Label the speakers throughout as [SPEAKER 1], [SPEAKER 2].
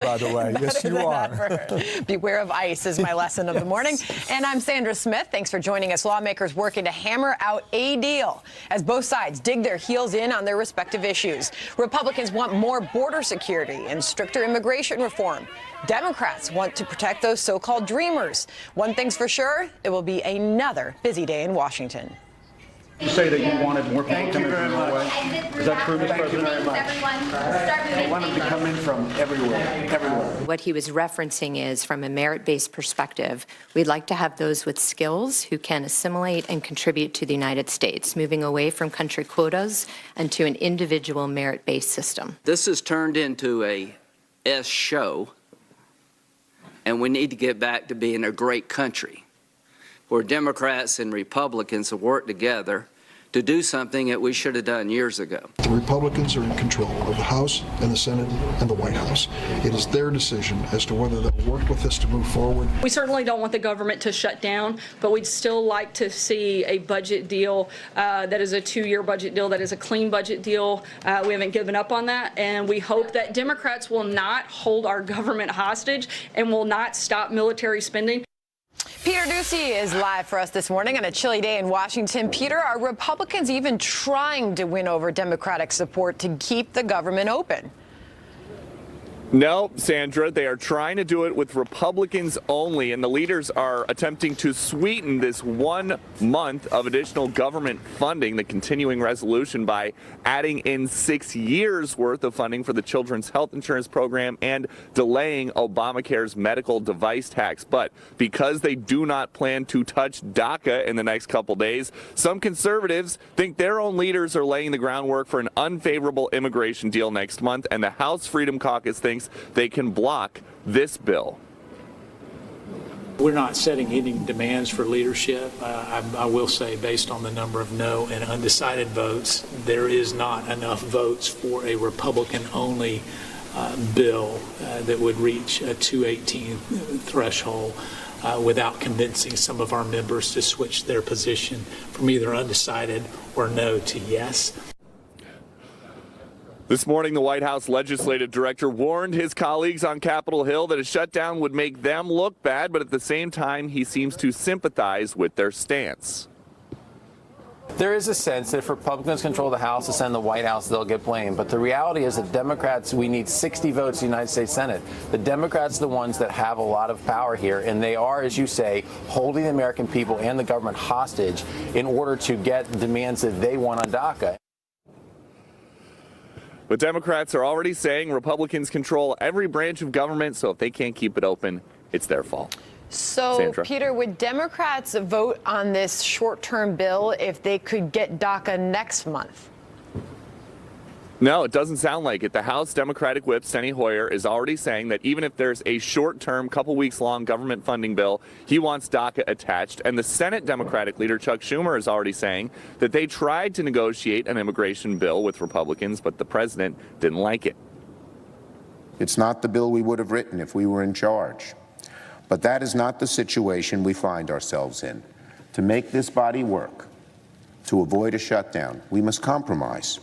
[SPEAKER 1] by the way. Yes, you are.
[SPEAKER 2] Beware of ice is my lesson of the morning. And I'm Sandra Smith. Thanks for joining us. Lawmakers working to hammer out a deal as both sides dig their heels in on their respective issues. Republicans want more border security and stricter immigration reform. Democrats want to protect those so-called dreamers. One thing's for sure, it will be another busy day in Washington.
[SPEAKER 3] You say that you wanted more people coming from Norway. Is that true, Mr. President?
[SPEAKER 4] I wanted to come in from everywhere.
[SPEAKER 5] What he was referencing is, from a merit-based perspective, we'd like to have those with skills who can assimilate and contribute to the United States, moving away from country quotas and to an individual merit-based system.
[SPEAKER 6] This has turned into a S show, and we need to get back to being a great country where Democrats and Republicans have worked together to do something that we should have done years ago.
[SPEAKER 7] The Republicans are in control of the House and the Senate and the White House. It is their decision as to whether they'll work with us to move forward.
[SPEAKER 8] We certainly don't want the government to shut down, but we'd still like to see a budget deal that is a 2-year budget deal, that is a clean budget deal. We haven't given up on that, and we hope that Democrats will not hold our government hostage and will not stop military spending.
[SPEAKER 2] Peter Ducey is live for us this morning on a chilly day in Washington. Peter, are Republicans even trying to win over Democratic support to keep the government open?
[SPEAKER 9] No, Sandra, they are trying to do it with Republicans only, and the leaders are attempting to sweeten this 1 month of additional government funding, the continuing resolution, by adding in 6 years worth of funding for the Children's Health Insurance Program and delaying Obamacare's medical device tax. But because they do not plan to touch DACA in the next couple days, some conservatives think their own leaders are laying the groundwork for an unfavorable immigration deal next month, and the House Freedom Caucus thinks they can block this bill.
[SPEAKER 10] We're not setting any demands for leadership. I will say, based on the number of no and undecided votes, there is not enough votes for a Republican-only bill that would reach a 218 threshold without convincing some of our members to switch their position from either undecided or no to yes.
[SPEAKER 9] This morning, the White House legislative director warned his colleagues on Capitol Hill that a shutdown would make them look bad, but at the same time, he seems to sympathize with their stance.
[SPEAKER 11] There is a sense that if Republicans control the House, and the White House, they'll get blamed. But the reality is that Democrats, we need 60 votes in the United States Senate. The Democrats are the ones that have a lot of power here, and they are, as you say, holding the American people and the government hostage in order to get the demands that they want on DACA.
[SPEAKER 9] But Democrats are already saying Republicans control every branch of government, so if they can't keep it open, it's their fault.
[SPEAKER 2] So,
[SPEAKER 9] Sandra.
[SPEAKER 2] Peter, would Democrats vote on this short-term bill if they could get DACA next month?
[SPEAKER 9] No, it doesn't sound like it. The House Democratic Whip, Steny Hoyer, is already saying that even if there's a short-term, couple weeks-long government funding bill, he wants DACA attached. And the Senate Democratic leader, Chuck Schumer, is already saying that they tried to negotiate an immigration bill with Republicans, but the president didn't like it.
[SPEAKER 12] It's not the bill we would have written if we were in charge. But that is not the situation we find ourselves in. To make this body work, to avoid a shutdown, we must compromise.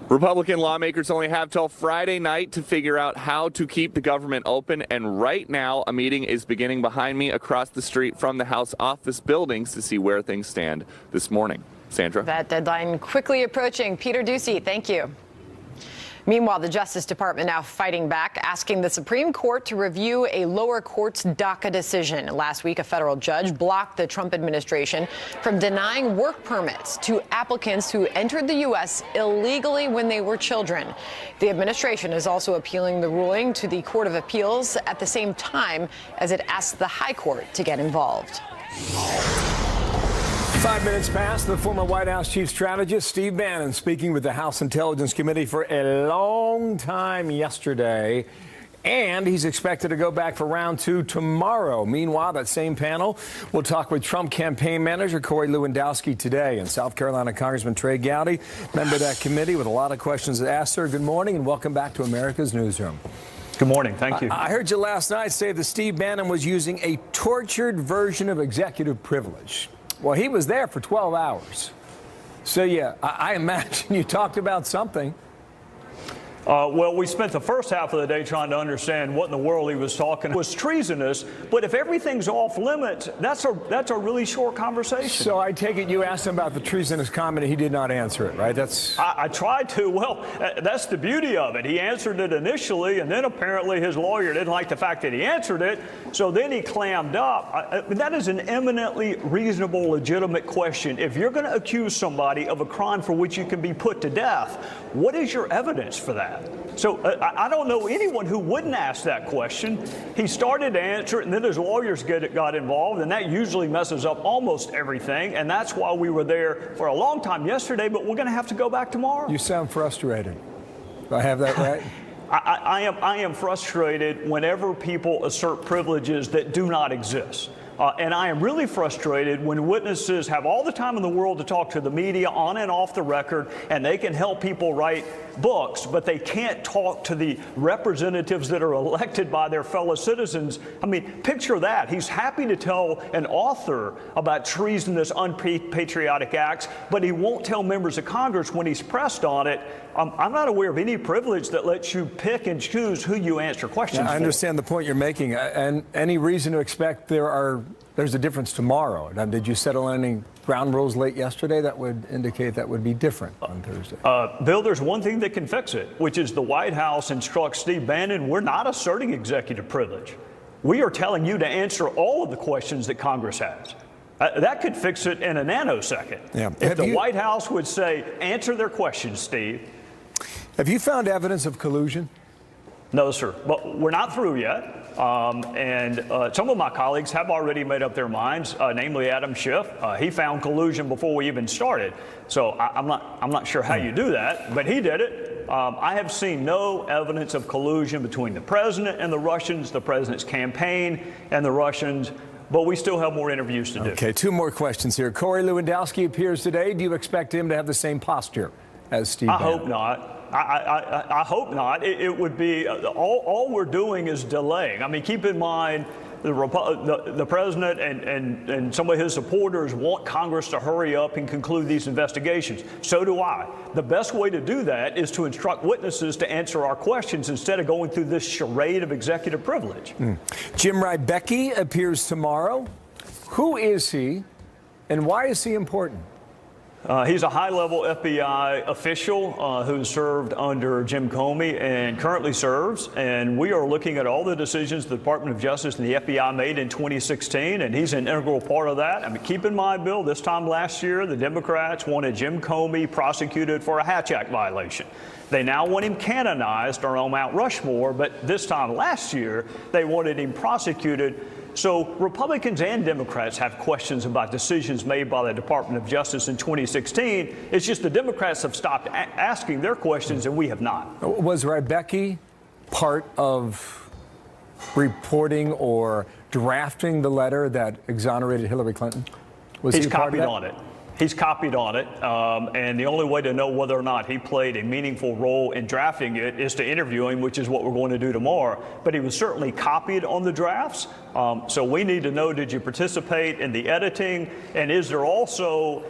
[SPEAKER 9] Republican lawmakers only have till Friday night to figure out how to keep the government open, and right now a meeting is beginning behind me across the street from the House office buildings to see where things stand this morning. Sandra?
[SPEAKER 2] That deadline quickly approaching. Peter Ducey, thank you. Meanwhile, the Justice Department now fighting back, asking the Supreme Court to review a lower court's DACA decision. Last week, a federal judge blocked the Trump administration from denying work permits to applicants who entered the U.S. illegally when they were children. The administration is also appealing the ruling to the Court of Appeals at the same time as it asks the High Court to get involved.
[SPEAKER 1] 5 minutes past, the former White House chief strategist Steve Bannon speaking with the House Intelligence Committee for a long time yesterday. And he's expected to go back for round 2 tomorrow. Meanwhile, that same panel will talk with Trump campaign manager Corey Lewandowski today. And South Carolina Congressman Trey Gowdy, member of that committee, with a lot of questions to ask. Sir, good morning and welcome back to America's Newsroom.
[SPEAKER 13] Good morning. Thank you.
[SPEAKER 1] I heard you last night say that Steve Bannon was using a tortured version of executive privilege. Well, he was there for 12 hours. So, yeah, I imagine you talked about something.
[SPEAKER 3] Well, we spent the first half of the day trying to understand what in the world he was talking. It was treasonous, but if everything's off limits, that's a really short conversation.
[SPEAKER 1] So I take it you asked him about the treasonous comment, and he did not answer it, right?
[SPEAKER 3] I tried to. Well, that's the beauty of it. He answered it initially, and then apparently his lawyer didn't like the fact that he answered it, so then he clammed up. That is an eminently reasonable, legitimate question. If you're going to accuse somebody of a crime for which you can be put to death, what is your evidence for that? So I don't know anyone who wouldn't ask that question. He started to answer it, and then his lawyers got involved, and that usually messes up almost everything, and that's why we were there for a long time yesterday, but we're going to have to go back tomorrow.
[SPEAKER 1] You sound frustrated. Do I have that right?
[SPEAKER 3] I am frustrated whenever people assert privileges that do not exist. And I am really frustrated when witnesses have all the time in the world to talk to the media on and off the record, and they can help people write books, but they can't talk to the representatives that are elected by their fellow citizens. I mean, picture that. He's happy to tell an author about treasonous, unpatriotic acts, but he won't tell members of Congress when he's pressed on it. I'm not aware of any privilege that lets you pick and choose who you answer questions for.
[SPEAKER 1] I understand the point you're making, and any reason to expect there's a difference tomorrow. Now, did you settle on any ground rules late yesterday that would indicate that would be different on Thursday?
[SPEAKER 3] Bill, there's one thing that can fix it, which is the White House instructs Steve Bannon, we're not asserting executive privilege. We are telling you to answer all of the questions that Congress has. That could fix it in a nanosecond.
[SPEAKER 1] Yeah.
[SPEAKER 3] If the White House would say, answer their questions, Steve.
[SPEAKER 1] Have you found evidence of collusion?
[SPEAKER 3] No, sir. But we're not through yet. And some of my colleagues have already made up their minds, namely Adam Schiff. He found collusion before we even started. So I'm not sure how you do that, but he did it. I have seen no evidence of collusion between the president and the Russians, the president's campaign and the Russians. But we still have more interviews to do.
[SPEAKER 1] Okay, two more questions here. Corey Lewandowski appears today. Do you expect him to have the same posture as Steve Bannon?
[SPEAKER 3] I hope not. I hope not. It would be all we're doing is delaying. I mean, keep in mind the president and some of his supporters want Congress to hurry up and conclude these investigations. So do I. The best way to do that is to instruct witnesses to answer our questions instead of going through this charade of executive privilege.
[SPEAKER 1] Jim Rybecki appears tomorrow. Who is he, and why is he important?
[SPEAKER 3] He's a high-level FBI official who served under Jim Comey and currently serves, and we are looking at all the decisions the Department of Justice and the FBI made in 2016, and he's an integral part of that. I mean, keep in mind, Bill, this time last year, the Democrats wanted Jim Comey prosecuted for a Hatch Act violation. They now want him canonized or on Mount Rushmore, but this time last year, they wanted him prosecuted. So Republicans and Democrats have questions about decisions made by the Department of Justice in 2016. It's just the Democrats have stopped asking their questions and we have not.
[SPEAKER 1] Was Rybecki part of reporting or drafting the letter that exonerated Hillary Clinton?
[SPEAKER 3] He's copied on it. He's copied on it, and the only way to know whether or not he played a meaningful role in drafting it is to interview him, which is what we're going to do tomorrow. But he was certainly copied on the drafts, so we need to know, did you participate in the editing, and is there also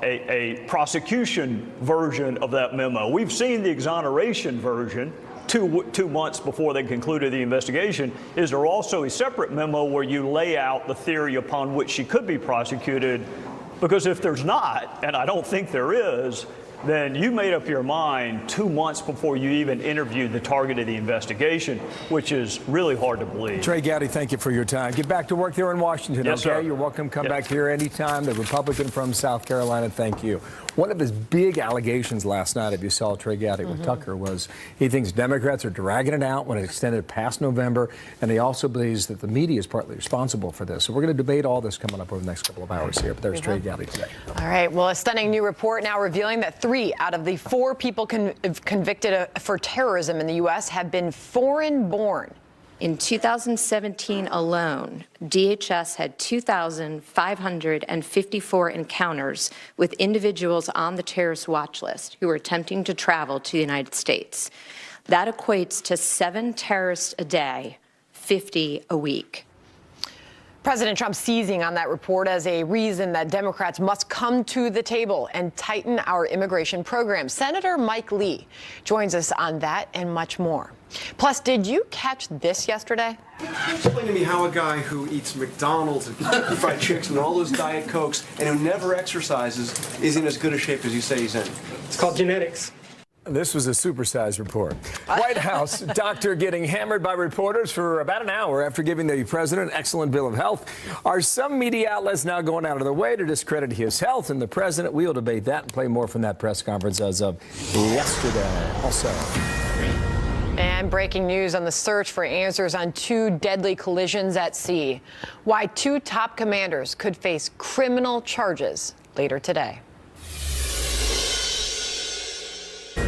[SPEAKER 3] a prosecution version of that memo? We've seen the exoneration version. Two months before they concluded the investigation. Is there also a separate memo where you lay out the theory upon which she could be prosecuted? Because if there's not, and I don't think there is, then you made up your mind 2 months before you even interviewed the target of the investigation, which is really hard to believe.
[SPEAKER 1] Trey Gowdy, thank you for your time. Get back to work there in Washington,
[SPEAKER 3] yes,
[SPEAKER 1] okay?
[SPEAKER 3] Sir.
[SPEAKER 1] You're welcome. Come back here anytime. The Republican from South Carolina, thank you. One of his big allegations last night, if you saw Trey Gowdy with Tucker, was he thinks Democrats are dragging it out when it extended past November, and he also believes that the media is partly responsible for this. So we're going to debate all this coming up over the next couple of hours here. But there's Trey Gowdy today.
[SPEAKER 2] All right. Well, a stunning new report now revealing that 3 out of the 4 people convicted for terrorism in the U.S. have been foreign-born.
[SPEAKER 5] In 2017 alone, DHS had 2,554 encounters with individuals on the terrorist watch list who were attempting to travel to the United States. That equates to 7 terrorists a day, 50 a week.
[SPEAKER 2] President Trump seizing on that report as a reason that Democrats must come to the table and tighten our immigration program. Senator Mike Lee joins us on that and much more. Plus, did you catch this yesterday?
[SPEAKER 13] Explain to me how a guy who eats McDonald's and Kentucky Fried Chicks and all those Diet Cokes and who never exercises is in as good a shape as you say he's in. It's called genetics.
[SPEAKER 1] This was a supersized report. White House doctor getting hammered by reporters for about an hour after giving the president an excellent bill of health. Are some media outlets now going out of their way to discredit his health and the president? We'll debate that and play more from that press conference as of yesterday. Also.
[SPEAKER 2] And breaking news on the search for answers on 2 deadly collisions at sea. Why 2 top commanders could face criminal charges later today.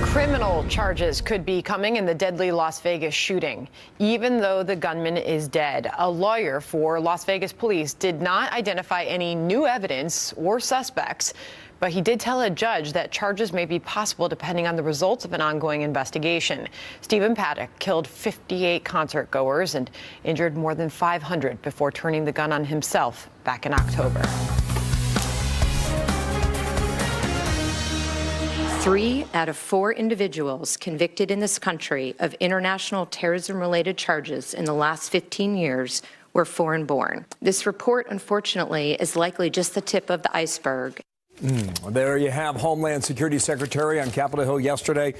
[SPEAKER 2] Criminal charges could be coming in the deadly Las Vegas shooting, even though the gunman is dead. A lawyer for Las Vegas police did not identify any new evidence or suspects, but he did tell a judge that charges may be possible depending on the results of an ongoing investigation. Stephen Paddock killed 58 concert goers and injured more than 500 before turning the gun on himself back in October.
[SPEAKER 5] 3 out of 4 individuals convicted in this country of international terrorism-related charges in the last 15 years were foreign-born. This report, unfortunately, is likely just the tip of the iceberg.
[SPEAKER 1] There you have Homeland Security Secretary on Capitol Hill yesterday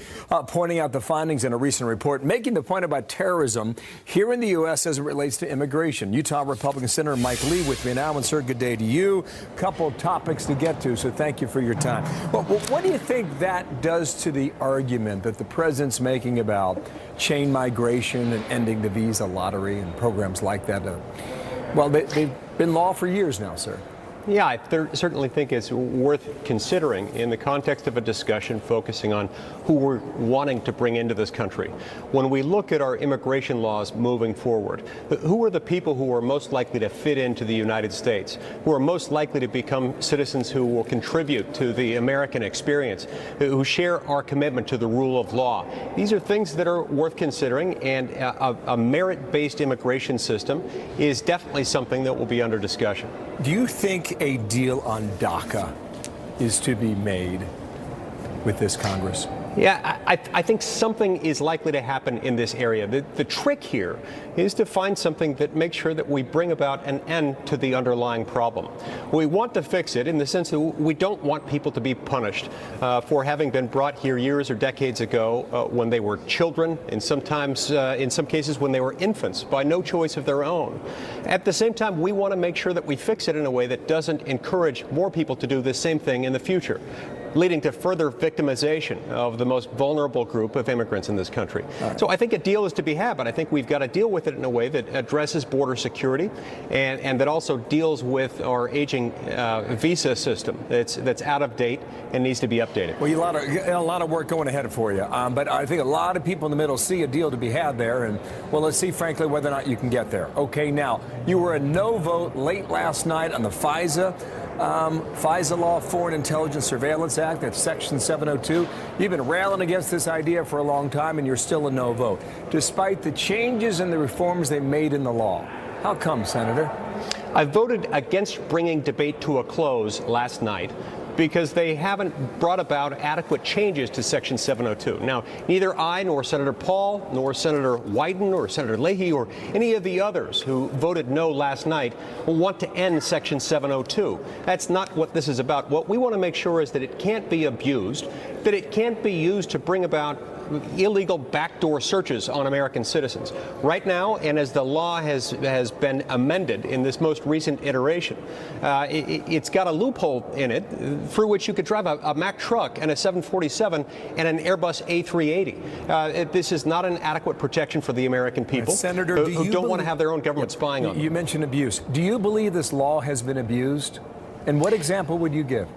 [SPEAKER 1] pointing out the findings in a recent report, making the point about terrorism here in the U.S. as it relates to immigration. Utah Republican Senator Mike Lee with me now. And sir, good day to you. Couple topics to get to, so thank you for your time. Well, what do you think that does to the argument that the president's making about chain migration and ending the visa lottery and programs like that? Well, they've been law for years now, sir.
[SPEAKER 14] Yeah, I certainly think it's worth considering in the context of a discussion focusing on who we're wanting to bring into this country. When we look at our immigration laws moving forward, who are the people who are most likely to fit into the United States, who are most likely to become citizens who will contribute to the American experience, who share our commitment to the rule of law? These are things that are worth considering, and a merit-based immigration system is definitely something that will be under discussion.
[SPEAKER 1] Do you think a deal on DACA is to be made with this Congress?
[SPEAKER 14] Yeah, I think something is likely to happen in this area. The trick here is to find something that makes sure that we bring about an end to the underlying problem. We want to fix it in the sense that we don't want people to be punished for having been brought here years or decades ago when they were children, and sometimes, in some cases, when they were infants by no choice of their own. At the same time, we want to make sure that we fix it in a way that doesn't encourage more people to do the same thing in the future, leading to further victimization of the most vulnerable group of immigrants in this country. Right. So I think a deal is to be had, but I think we've got to deal with it in a way that addresses border security and that also deals with our aging visa system that's out of date and needs to be updated.
[SPEAKER 1] Well, a lot of work going ahead for you, but I think a lot of people in the middle see a deal to be had there, and well, let's see, frankly, whether or not you can get there. Okay, now, you were a no vote late last night on the FISA law, Foreign Intelligence Surveillance Act, that's Section 702. You've been railing against this idea for a long time, and you're still a no vote, despite the changes and the reforms they made in the law. How come, Senator?
[SPEAKER 14] I voted against bringing debate to a close last night because they haven't brought about adequate changes to Section 702. Now, neither I nor Senator Paul nor Senator Wyden or Senator Leahy or any of the others who voted no last night want to end Section 702. That's not what this is about. What we want to make sure is that it can't be abused, that it can't be used to bring about illegal backdoor searches on American citizens. Right now, and as the law has been amended in this most recent iteration, it's got a loophole in it through which you could drive a Mack truck and a 747 and an Airbus A380. This is not an adequate protection for the American people,
[SPEAKER 1] Senator,
[SPEAKER 14] who don't want to have their own government spying on them.
[SPEAKER 1] You mentioned abuse. Do you believe this law has been abused? And what example would you give?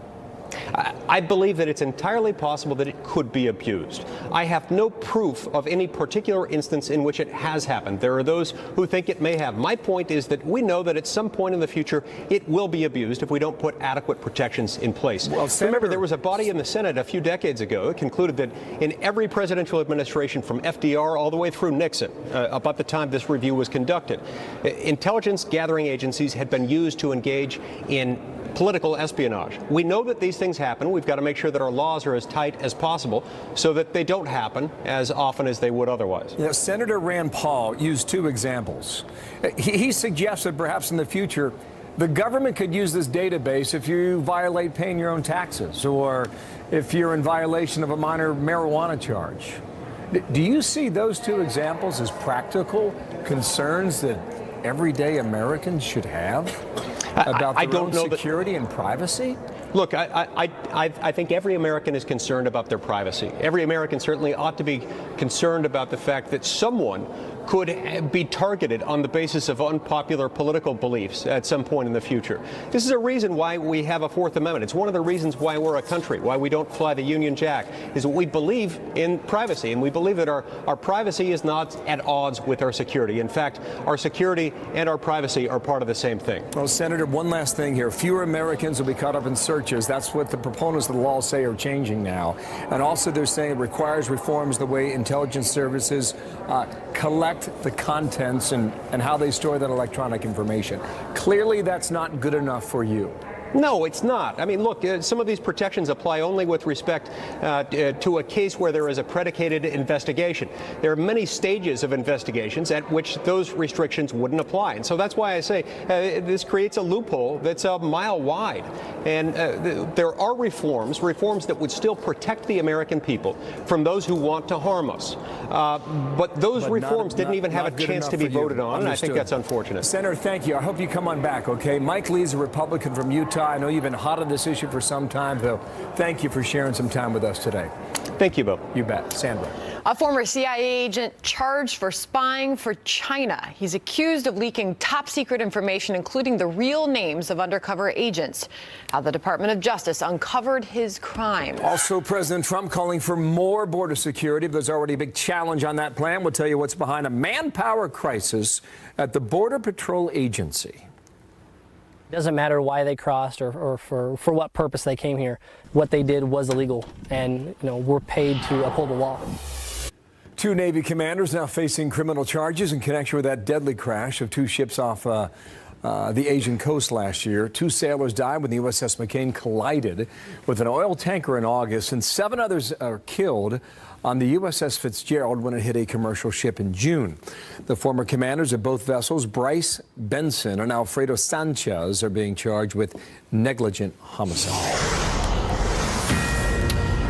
[SPEAKER 14] I believe that it's entirely possible that it could be abused. I have no proof of any particular instance in which it has happened. There are those who think it may have. My point is that we know that at some point in the future it will be abused if we don't put adequate protections in place.
[SPEAKER 1] Well,
[SPEAKER 14] remember, there was a body in the Senate a few decades ago that concluded that in every presidential administration from FDR all the way through Nixon, about the time this review was conducted, intelligence gathering agencies had been used to engage in political espionage. We know that these things happen. We've got to make sure that our laws are as tight as possible so that they don't happen as often as they would otherwise.
[SPEAKER 1] You know, Senator Rand Paul used two examples. He suggested perhaps in the future the government could use this database if you violate paying your own taxes or if you're in violation of a minor marijuana charge. Do you see those two examples as practical concerns that everyday Americans should have about their own security and privacy?
[SPEAKER 14] Look, I think every American is concerned about their privacy. Every American certainly ought to be concerned about the fact that someone could be targeted on the basis of unpopular political beliefs at some point in the future. This is a reason why we have a Fourth Amendment. It's one of the reasons why we're a country, why we don't fly the Union Jack, is that we believe in privacy, and we believe that our privacy is not at odds with our security. In fact, our security and our privacy are part of the same thing.
[SPEAKER 1] Well, Senator, one last thing here. Fewer Americans will be caught up in searches. That's what the proponents of the law say are changing now. And also they're saying it requires reforms the way intelligence services collect the contents and how they store that electronic information. Clearly, that's not good enough for you.
[SPEAKER 14] No, it's not. I mean, look, some of these protections apply only with respect to a case where there is a predicated investigation. There are many stages of investigations at which those restrictions wouldn't apply. And so that's why I say this creates a loophole that's a mile wide. And there are reforms that would still protect the American people from those who want to harm us. But those reforms didn't even have a chance to be voted on, and I think that's unfortunate.
[SPEAKER 1] Senator, thank you. I hope you come on back, okay? Mike Lee's a Republican from Utah. I know you've been hot on this issue for some time, though. Thank you for sharing some time with us today.
[SPEAKER 14] Thank you, Bill.
[SPEAKER 1] You bet. Sandra.
[SPEAKER 2] A former CIA agent charged for spying for China. He's accused of leaking top secret information, including the real names of undercover agents. How the Department of Justice uncovered his crime.
[SPEAKER 1] Also, President Trump calling for more border security. There's already a big challenge on that plan. We'll tell you what's behind a manpower crisis at the Border Patrol Agency.
[SPEAKER 15] It doesn't matter why they crossed or for what purpose they came here. What they did was illegal, and we're paid to uphold the law.
[SPEAKER 1] Two Navy commanders now facing criminal charges in connection with that deadly crash of two ships off the Asian coast last year. Two sailors died when the USS McCain collided with an oil tanker in August, and 7 others are killed on the USS Fitzgerald when it hit a commercial ship in June. The former commanders of both vessels, Bryce Benson and Alfredo Sanchez, are being charged with negligent homicide.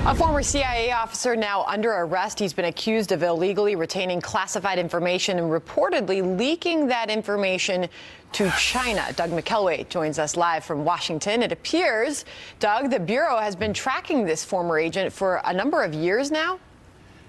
[SPEAKER 2] A former CIA officer now under arrest. He's been accused of illegally retaining classified information and reportedly leaking that information to China. Doug McKelway joins us live from Washington. It appears, Doug, the Bureau has been tracking this former agent for a number of years now.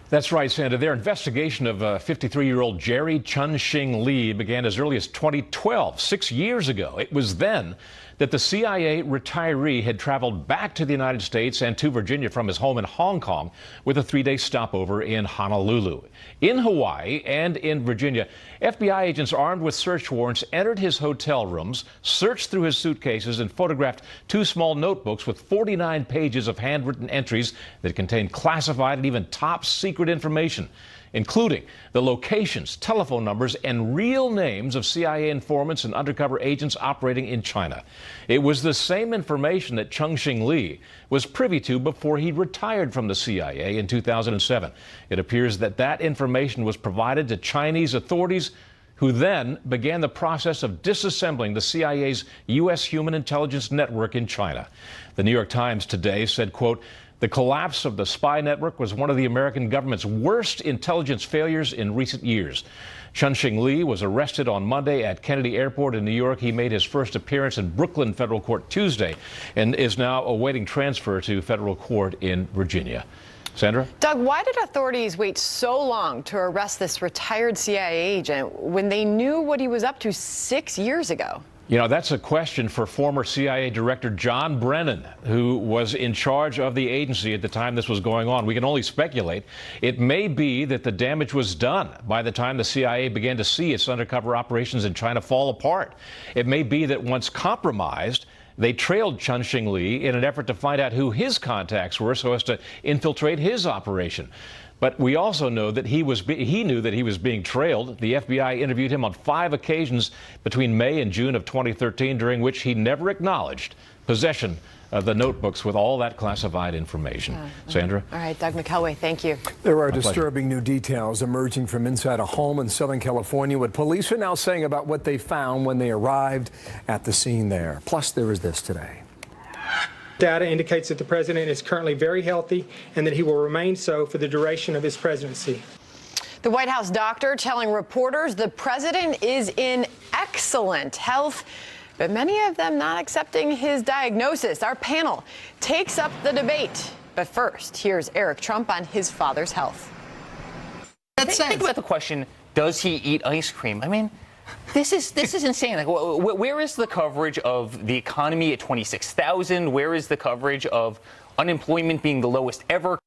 [SPEAKER 16] That's right, Sandra. Their investigation of 53-year-old Jerry Chun-Shing Lee began as early as 2012, 6 years ago. It was then that the CIA retiree had traveled back to the United States and to Virginia from his home in Hong Kong with a 3-day stopover in Honolulu. In Hawaii and in Virginia, FBI agents armed with search warrants entered his hotel rooms, searched through his suitcases, and photographed 2 small notebooks with 49 pages of handwritten entries that contained classified and even top secret information, including the locations, telephone numbers, and real names of CIA informants and undercover agents operating in China. It was the same information that Chun-Shing Lee was privy to before he retired from the CIA in 2007. It appears that that information was provided to Chinese authorities, who then began the process of disassembling the CIA's U.S. Human Intelligence Network in China. The New York Times today said, quote, "The collapse of the spy network was one of the American government's worst intelligence failures in recent years." Chun-Shing Lee was arrested on Monday at Kennedy Airport in New York. He made his first appearance in Brooklyn federal court Tuesday and is now awaiting transfer to federal court in Virginia. Sandra?
[SPEAKER 2] Doug, why did authorities wait so long to arrest this retired CIA agent when they knew what he was up to 6 years ago?
[SPEAKER 16] You know, that's a question for former CIA Director John Brennan, who was in charge of the agency at the time this was going on. We can only speculate. It may be that the damage was done by the time the CIA began to see its undercover operations in China fall apart. It may be that once compromised, they trailed Chun-Shing Lee in an effort to find out who his contacts were so as to infiltrate his operation. But we also know that he knew that he was being trailed. The FBI interviewed him on 5 occasions between May and June of 2013, during which he never acknowledged possession of the notebooks with all that classified information. Sandra?
[SPEAKER 2] All right, Doug McElway, thank you.
[SPEAKER 1] There are disturbing new details emerging from inside a home in Southern California. What police are now saying about what they found when they arrived at the scene there. Plus, there is this today.
[SPEAKER 17] Data indicates that the president is currently very healthy and that he will remain so for the duration of his presidency.
[SPEAKER 2] The White House doctor telling reporters the president is in excellent health, but many of them not accepting his diagnosis. Our panel takes up the debate. But first, here's Eric Trump on his father's health.
[SPEAKER 18] Think about the question, does he eat ice cream? I mean, this is insane. Like, where is the coverage of the economy at 26,000? Where is the coverage of unemployment being the lowest ever?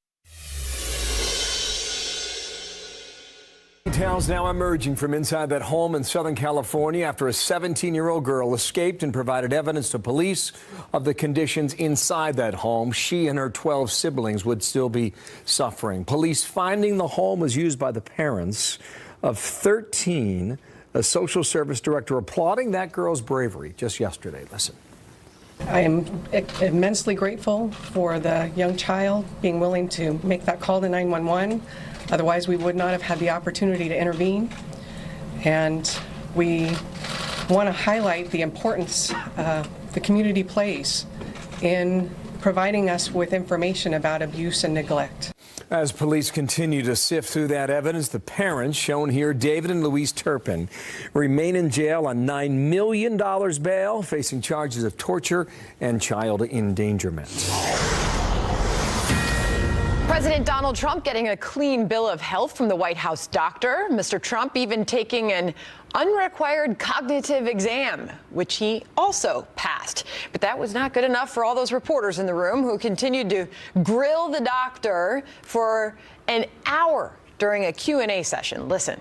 [SPEAKER 1] Details now emerging from inside that home in Southern California after a 17-year-old girl escaped and provided evidence to police of the conditions inside that home. She and her 12 siblings would still be suffering. Police finding the home was used by the parents of 13. A social service director applauding that girl's bravery just yesterday. Listen.
[SPEAKER 19] I am immensely grateful for the young child being willing to make that call to 911. Otherwise, we would not have had the opportunity to intervene. And we want to highlight the importance the community plays in providing us with information about abuse and neglect.
[SPEAKER 1] As police continue to sift through that evidence, the parents, shown here, David and Louise Turpin, remain in jail on $9 million bail, facing charges of torture and child endangerment.
[SPEAKER 2] President Donald Trump getting a clean bill of health from the White House doctor. Mr. Trump even taking an unrequired cognitive exam, which he also passed. But that was not good enough for all those reporters in the room who continued to grill the doctor for an hour during a Q&A session. Listen.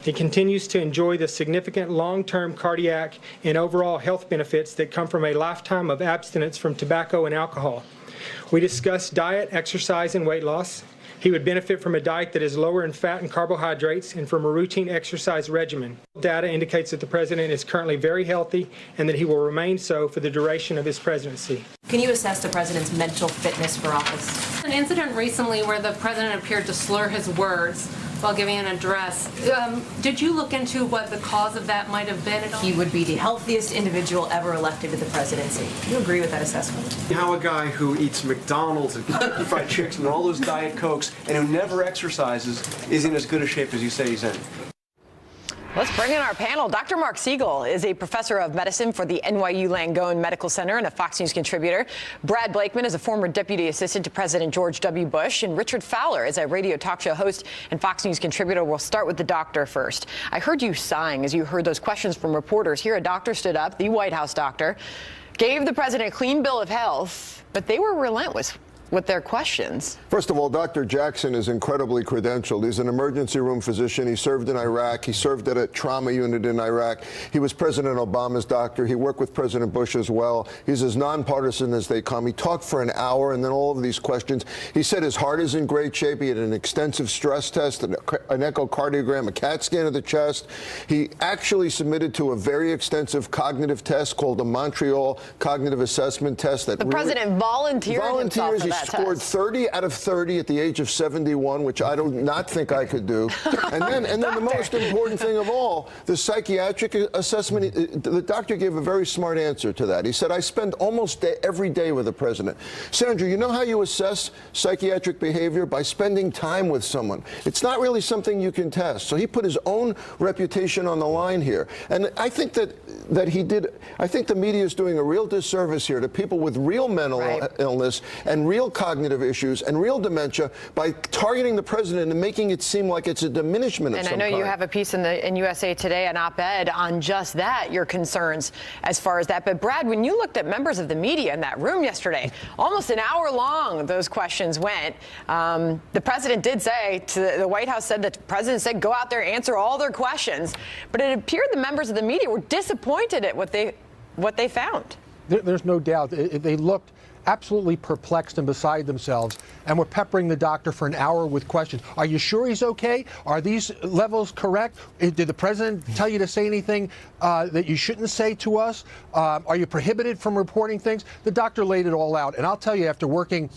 [SPEAKER 17] He continues to enjoy the significant long-term cardiac and overall health benefits that come from a lifetime of abstinence from tobacco and alcohol. We discussed diet, exercise, and weight loss. He would benefit from a diet that is lower in fat and carbohydrates and from a routine exercise regimen. Data indicates that the president is currently very healthy and that he will remain so for the duration of his presidency.
[SPEAKER 20] Can you assess the president's mental fitness for office?
[SPEAKER 21] An incident recently where the president appeared to slur his words while giving an address. Did you look into what the cause of that might have been at all?
[SPEAKER 20] He would be the healthiest individual ever elected to the presidency. Do you agree with that assessment?
[SPEAKER 13] How a guy who eats McDonald's and Kentucky Fried Chicken and all those Diet Cokes and who never exercises is in as good a shape as you say he's in.
[SPEAKER 2] Let's bring in our panel. Dr. Mark Siegel is a professor of medicine for the NYU Langone Medical Center and a Fox News contributor. Brad Blakeman is a former deputy assistant to President George W. Bush. And Richard Fowler is a radio talk show host and Fox News contributor. We'll start with the doctor first. I heard you sighing as you heard those questions from reporters. Here, a doctor stood up, the White House doctor, gave the president a clean bill of health, but they were relentless with their questions.
[SPEAKER 22] First of all, Dr. Jackson is incredibly credentialed. He's an emergency room physician. He served in Iraq. He served at a trauma unit in Iraq. He was President Obama's doctor. He worked with President Bush as well. He's as nonpartisan as they come. He talked for an hour and then all of these questions. He said his heart is in great shape. He had an extensive stress test, an echocardiogram, a CAT scan of the chest. He actually submitted to a very extensive cognitive test called the Montreal Cognitive Assessment Test. That
[SPEAKER 2] the president volunteered himself for that.
[SPEAKER 22] He scored 30 out of 30 at the age of 71, which I do not think I could do. And then the most important thing of all, the psychiatric assessment, the doctor gave a very smart answer to that. He said, I spend almost every day with the president. Sandra, you know how you assess psychiatric behavior? By spending time with someone. It's not really something you can test. So he put his own reputation on the line here. And I think that he did, I think the media is doing a real disservice here to people with real mental illness and real cognitive issues and real dementia by targeting the president and making it seem like it's a diminishment of
[SPEAKER 2] and
[SPEAKER 22] some
[SPEAKER 2] I know
[SPEAKER 22] kind.
[SPEAKER 2] you have a piece in USA Today, an op-ed on just that, your concerns as far as that. But Brad, when you looked at members of the media in that room yesterday, almost an hour long those questions went. The president did say, the White House said that the president said, go out there, answer all their questions. But it appeared the members of the media were disappointed at what they found.
[SPEAKER 4] There's no doubt. They looked absolutely perplexed and beside themselves, and were peppering the doctor for an hour with questions. Are you sure he's okay? Are these levels correct? Did the president tell you to say anything that you shouldn't say to us? Are you prohibited from reporting things? The doctor laid it all out, and I'll tell you, after working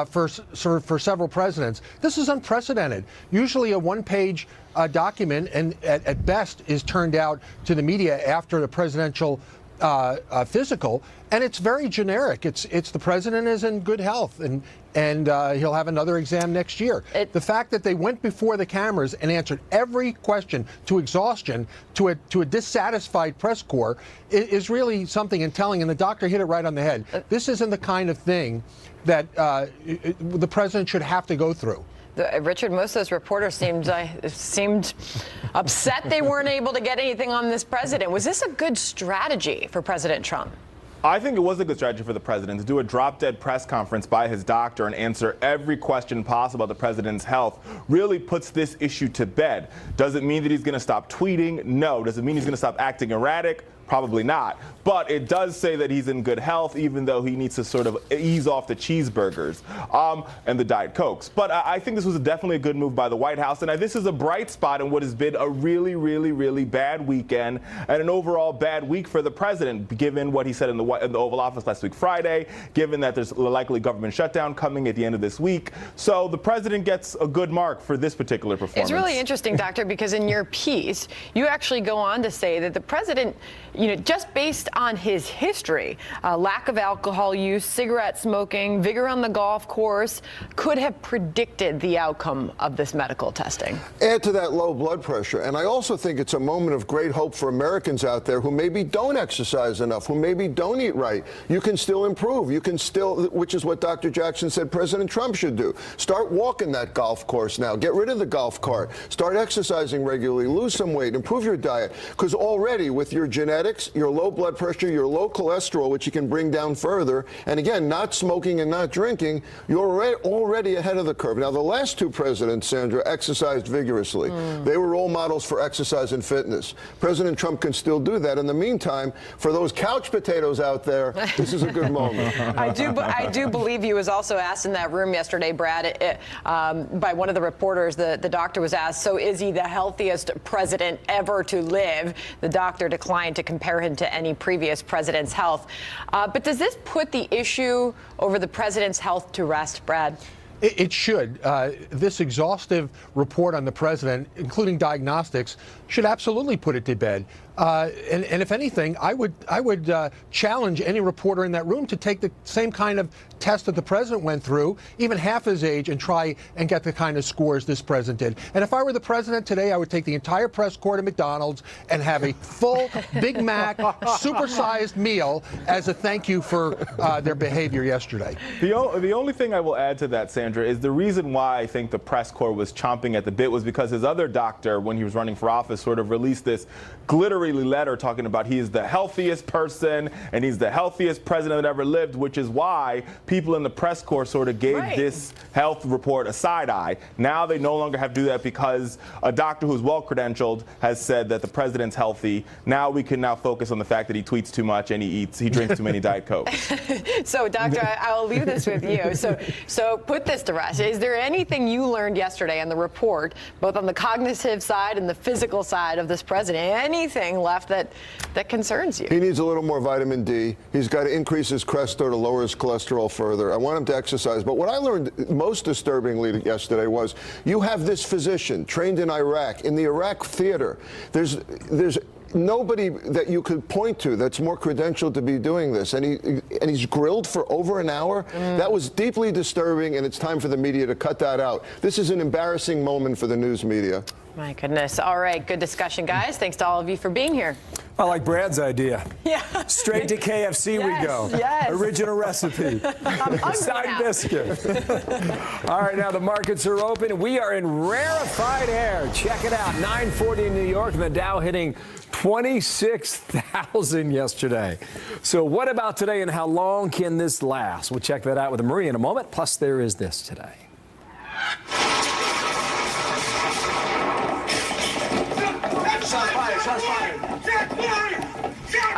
[SPEAKER 4] for several presidents, this is unprecedented. Usually a one-page document, and at best is turned out to the media after the presidential physical, and it's very generic. It's the president is in good health, and he'll have another exam next year. The fact that they went before the cameras and answered every question to exhaustion to a dissatisfied press corps is really something and telling, and the doctor hit it right on the head. This isn't the kind of thing that the president should have to go through.
[SPEAKER 2] Richard, most of those reporters seemed upset they weren't able to get anything on this president. Was this a good strategy for President Trump?
[SPEAKER 6] I think it was a good strategy for the president to do a drop-dead press conference by his doctor and answer every question possible about the president's health. Really puts this issue to bed. Does it mean that he's going to stop tweeting? No. Does it mean he's going to stop acting erratic? Probably not. But it does say that he's in good health, even though he needs to sort of ease off the cheeseburgers and the Diet Cokes. But I think this was definitely a good move by the White House. And this is a bright spot in what has been a really, really, really bad weekend and an overall bad week for the president, given what he said in the Oval Office last week Friday, given that there's a likely government shutdown coming at the end of this week. So the president gets a good mark for this particular performance.
[SPEAKER 2] It's really interesting, Doctor, because in your piece, you actually go on to say that the president, just based on his history, lack of alcohol use, cigarette smoking, vigor on the golf course, could have predicted the outcome of this medical testing.
[SPEAKER 22] Add to that low blood pressure. And I also think it's a moment of great hope for Americans out there who maybe don't exercise enough, who maybe don't eat right. You can still improve. You can still, which is what Dr. Jackson said President Trump should do. Start walking that golf course now. Get rid of the golf cart. Start exercising regularly. Lose some weight. Improve your diet. Because already with your genetics, your low blood pressure, your low cholesterol, which you can bring down further, and again, not smoking and not drinking, you're already ahead of the curve. Now, the last two presidents, Sandra, exercised vigorously. They were role models for exercise and fitness. President Trump can still do that. In the meantime, for those couch potatoes out there, this is a good moment.
[SPEAKER 2] I do believe he was also asked in that room yesterday, Brad, by one of the reporters. The doctor was asked, so is he the healthiest president ever to live? The doctor declined to compare him to any previous president's health. But does this put the issue over the president's health to rest, Brad?
[SPEAKER 4] It should. This exhaustive report on the president, including diagnostics, should absolutely put it to bed. And if anything, I would challenge any reporter in that room to take the same kind of test that the president went through, even half his age, and try and get the kind of scores this president did. And if I were the president today, I would take the entire press corps to McDonald's and have a full Big Mac, supersized meal as a thank you for their behavior yesterday.
[SPEAKER 6] The only thing I will add to that, Sandra, is the reason why I think the press corps was chomping at the bit was because his other doctor, when he was running for office, sort of released this glittery letter talking about he is the healthiest person and he's the healthiest president that ever lived, which is why people in the press corps sort of gave this health report a side eye. Now they no longer have to do that because a doctor who's well credentialed has said that the president's healthy. Now we can focus on the fact that he tweets too much and he drinks too many Diet Cokes.
[SPEAKER 2] So, Doctor, I'll leave this with you. So put this to rest. Is there anything you learned yesterday in the report, both on the cognitive side and the physical side of this president? Anything left that concerns you?
[SPEAKER 22] He needs a little more vitamin D. He's got to increase his Crestor to lower his cholesterol further. I want him to exercise. But what I learned most disturbingly yesterday was you have this physician trained in Iraq, in the Iraq theater. There's nobody that you could point to that's more credentialed to be doing this, and he's grilled for over an hour. That was deeply disturbing, and it's time for the media to cut that out. This is an embarrassing moment for the news media.
[SPEAKER 2] My goodness. All right. Good discussion, guys. Thanks to all of you for being here.
[SPEAKER 1] I like Brad's idea.
[SPEAKER 2] Yeah.
[SPEAKER 1] Straight to KFC we go.
[SPEAKER 2] Yes.
[SPEAKER 1] Original recipe. Side biscuit. All right, now the markets are open. We are in rarefied air. Check it out. 9:40 in New York, and the Dow hitting 26,000 yesterday. So what about today, and how long can this last? We'll check that out with Maria in a moment. Plus, there is this today.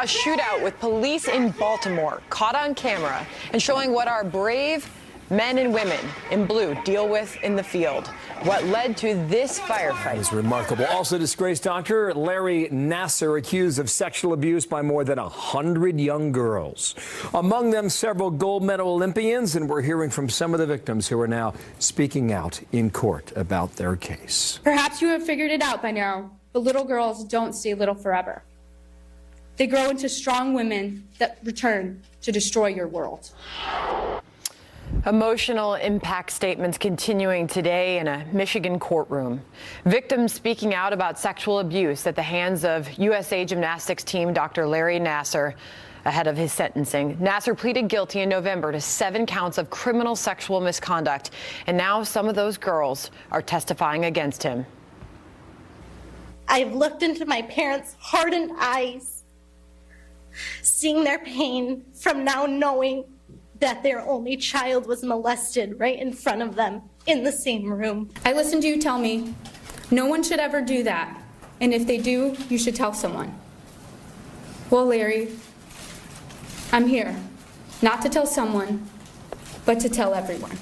[SPEAKER 2] A shootout with police in Baltimore caught on camera and showing what our brave men and women in blue deal with in the field. What led to this firefight.
[SPEAKER 1] It was remarkable. Also disgraced doctor Larry Nassar accused of sexual abuse by more than 100 young girls. Among them, several gold medal Olympians, and we're hearing from some of the victims who are now speaking out in court about their case.
[SPEAKER 7] Perhaps you have figured it out by now, but little girls don't stay little forever. They grow into strong women that return to destroy your world.
[SPEAKER 2] Emotional impact statements continuing today in a Michigan courtroom. Victims speaking out about sexual abuse at the hands of USA Gymnastics team Dr. Larry Nassar ahead of his sentencing. Nassar pleaded guilty in November to 7 counts of criminal sexual misconduct, and now some of those girls are testifying against him.
[SPEAKER 8] I've looked into my parents' hardened eyes, seeing their pain from now knowing that their only child was molested right in front of them in the same room.
[SPEAKER 7] I listened to you tell me no one should ever do that, and if they do, you should tell someone. Well, Larry, I'm here, not to tell someone, but to tell everyone.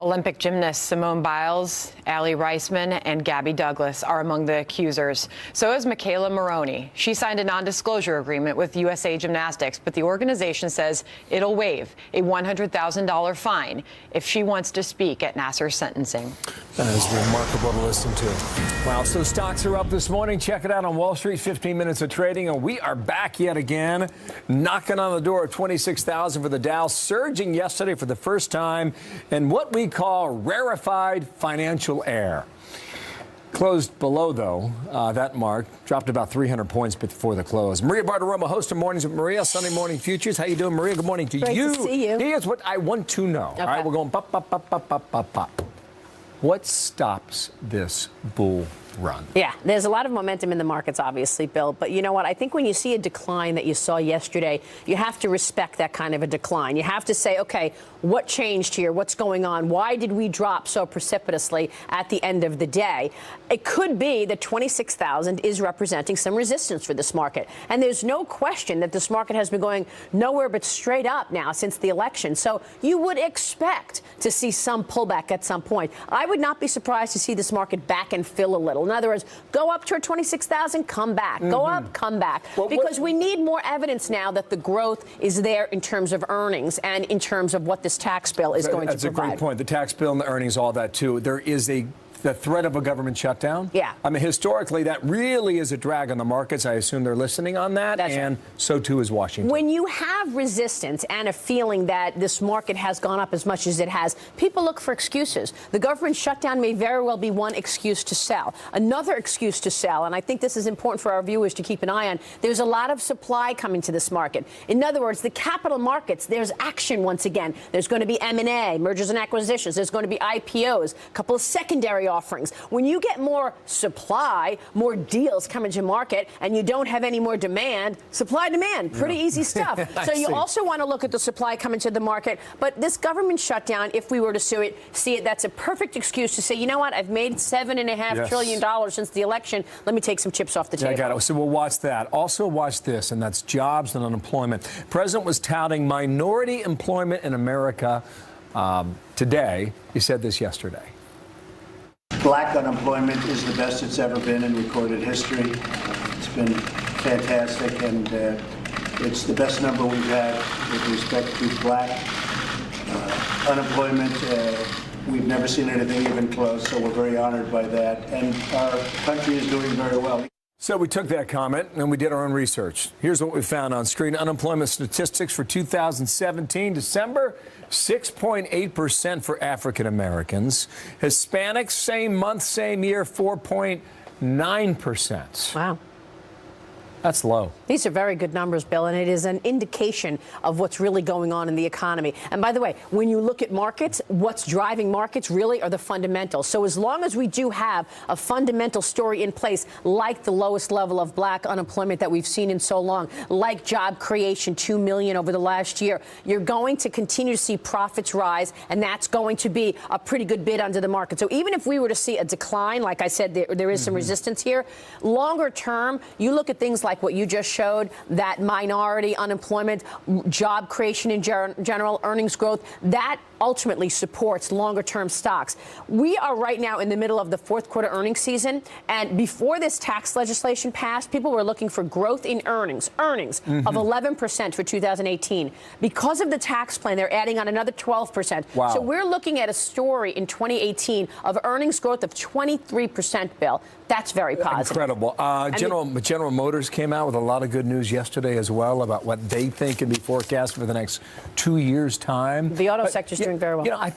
[SPEAKER 2] Olympic gymnasts Simone Biles, Allie Reisman, and Gabby Douglas are among the accusers. So is Michaela Maroney. She signed a non-disclosure agreement with USA Gymnastics, but the organization says it'll waive a $100,000 fine if she wants to speak at Nassar's sentencing.
[SPEAKER 1] That is remarkable to listen to. Wow, so stocks are up this morning. Check it out on Wall Street, 15 minutes of trading, and we are back yet again, knocking on the door of 26,000 for the Dow, surging yesterday for the first time in what we call rarefied financial air. Closed below, though, that mark, dropped about 300 points before the close. Maria Bartiromo, host of Mornings with Maria, Sunday Morning Futures. How you doing, Maria? Good morning to you.
[SPEAKER 23] Great to see you.
[SPEAKER 1] Here's what I want to know.
[SPEAKER 23] Okay.
[SPEAKER 1] All right, we're going pop, pop, pop, pop, pop, pop, pop. What stops this bull run?
[SPEAKER 23] Yeah, there's a lot of momentum in the markets, obviously, Bill. But you know what? I think when you see a decline that you saw yesterday, you have to respect that kind of a decline. You have to say, okay, what changed here? What's going on? Why did we drop so precipitously at the end of the day? It could be that 26,000 is representing some resistance for this market. And there's no question that this market has been going nowhere but straight up now since the election. So you would expect to see some pullback at some point. I would not be surprised to see this market back and fill a little. In other words, go up toward 26,000, come back. Go up, come back. Because we need more evidence now that the growth is there in terms of earnings and in terms of what this tax bill is going to provide.
[SPEAKER 1] That's a great point. The tax bill and the earnings, all that, too. There is the threat of a government shutdown.
[SPEAKER 23] Yeah.
[SPEAKER 1] I mean, historically, that really is a drag on the markets. I assume they're listening on that.
[SPEAKER 23] That's
[SPEAKER 1] and
[SPEAKER 23] right.
[SPEAKER 1] So, too, is Washington.
[SPEAKER 23] When you have resistance and a feeling that this market has gone up as much as it has, people look for excuses. The government shutdown may very well be one excuse to sell. Another excuse to sell, and I think this is important for our viewers to keep an eye on, there's a lot of supply coming to this market. In other words, the capital markets, there's action once again. There's going to be M&A, mergers and acquisitions. There's going to be IPOs, a couple of secondary offerings. When you get more supply, more deals coming to market, and you don't have any more demand, supply demand, pretty easy stuff. So you also want to look at the supply coming to the market. But this government shutdown, if we were to see it, that's a perfect excuse to say, you know what, I've made $7.5 trillion since the election. Let me take some chips off the table.
[SPEAKER 1] I got it. So we'll watch that. Also watch this, and that's jobs and unemployment. The president was touting minority employment in America today. He said this yesterday.
[SPEAKER 24] Black unemployment is the best it's ever been in recorded history. It's been fantastic, and it's the best number we've had with respect to black unemployment. We've never seen anything even close, so we're very honored by that. And our country is doing very well.
[SPEAKER 1] So we took that comment and we did our own research. Here's what we found on screen. Unemployment statistics for 2017, December, 6.8% for African Americans. Hispanics, same month, same year, 4.9%. 9%.
[SPEAKER 23] Wow.
[SPEAKER 1] That's low.
[SPEAKER 23] These are very good numbers, Bill, and it is an indication of what's really going on in the economy. And by the way, when you look at markets, what's driving markets really are the fundamentals. So as long as we do have a fundamental story in place, like the lowest level of black unemployment that we've seen in so long, like job creation, 2 million over the last year, you're going to continue to see profits rise, and that's going to be a pretty good bid under the market. So even if we were to see a decline, like I said, there is some resistance here, longer term, you look at things like what you just showed, that minority unemployment, job creation in general, earnings growth, that ultimately supports longer-term stocks. We are right now in the middle of the fourth quarter earnings season, and before this tax legislation passed, people were looking for growth in earnings of 11% for 2018. Because of the tax plan, they're adding on another 12%.
[SPEAKER 1] Wow.
[SPEAKER 23] So we're looking at a story in 2018 of earnings growth of 23%, Bill. That's very positive.
[SPEAKER 1] Incredible. General Motors came out with a lot of good news yesterday as well about what they think can be forecast for the next 2 years' time.
[SPEAKER 23] The auto sector's doing very well.
[SPEAKER 1] You know,